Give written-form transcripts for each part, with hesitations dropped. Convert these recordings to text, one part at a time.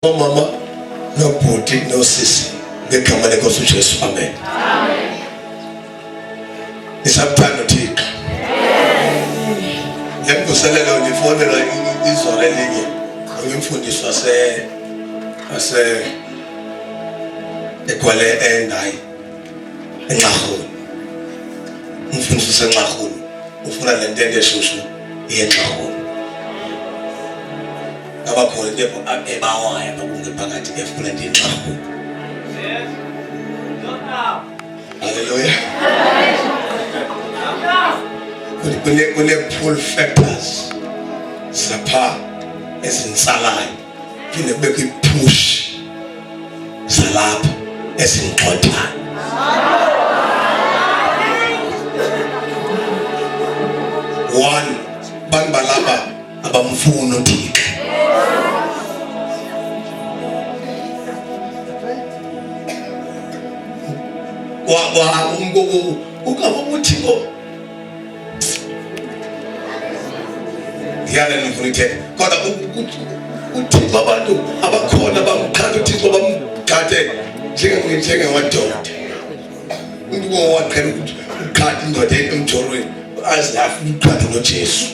Mama, no body, no sissy. They come and they go to Jesus. Amen. It's up time to take. Let me say that on the phone. This already. I'm for this. I say, equally and I. Ngahun. Mfunzo se ngahun. Ufuna lendende shushu. Ngahun. Abakhona depo ebawaya bakunge phakathi efuna ndinqaho. Hallelujah. Kune pull factors zapha ezinsalayo phinde kubekho ipush zalapha ezingxothayo. One banbalaba abamfuna uThixo. Ukaba uThixo yala nifundike kodwa uThixo abantu abakhona bamkhatha uThixo bamkhathe njengamadoda. Umuntu owaqhela ukukhatha indoda emjorweni azafu ukukhatha noJesu.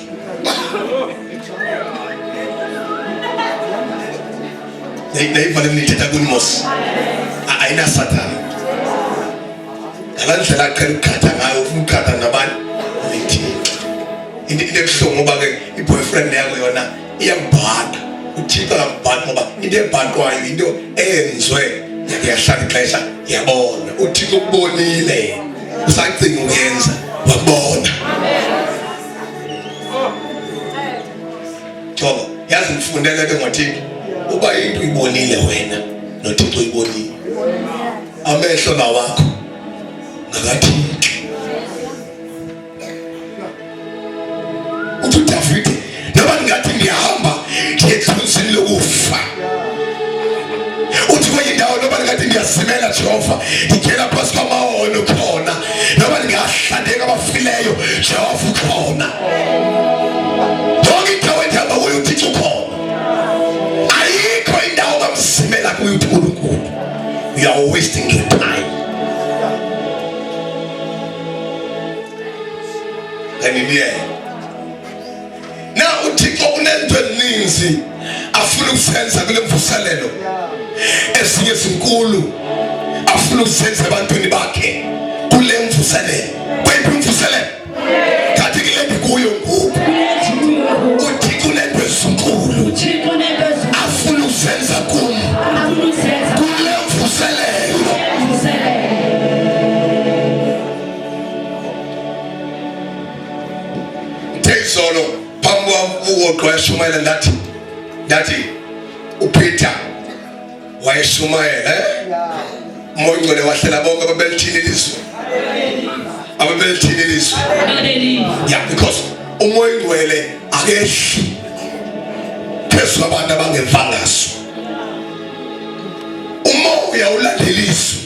Nayivale nithetha kunimosi ayina Satan. Alandlela aqhela ukukhatha ngayo ufuna ukukhatha nabantu uThixo. Into ebuhlungu ngoba ke iboyfriend yakho yona iyambhada. uThixo akambhada ngoba into ebhadwayo into eyenzwe yahlala ixesha yabona. uThixo ukubonile usacinga ukuyenza wakubona. Thoba yazi ngifundele ke ngoThixo uba into uyibonile wena noThixo uyibonile amehlo lawakho ngakaThixo. Uthi David noma ngathi ngiyahamba ngiyethunzini lokufa. Uthi kwenye indawo noma ngathi ngiyazimela Jehova ngigela phansi kwamahono khona. Noma ngiyahlandeka abafileyo Jehova ukhona. Yonke indawo endihamba kuyo uThixo ukhona. Ayikho indawo kamzimela kuyo uNkulunkulu. You are wasting your time. Na uThixo unento eninzi afuna ukusenza kule mvuselelo. Ezinye izinkulu afuna ukusenza ebantwini bakhe kule mvuselelo. Kwephi umvuselelo? Kanti kule kuyo ngoku. uThixo unento ezinkulu afuna ukusenza kule mvuselelo. Solo pamwa uqwashumayela ndathi uPeter wayeshumayela Moyingcwele wahlela bonke ababelithini ilizwi. Ababelithini ilizwi. Yeah, because uMoyingcwele akehli phezu kwabantu abangevangazwa. Umoya ulandela ilizwi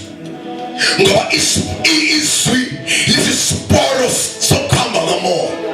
ngoba izwi lisisiporo sokuhamba ngomoya.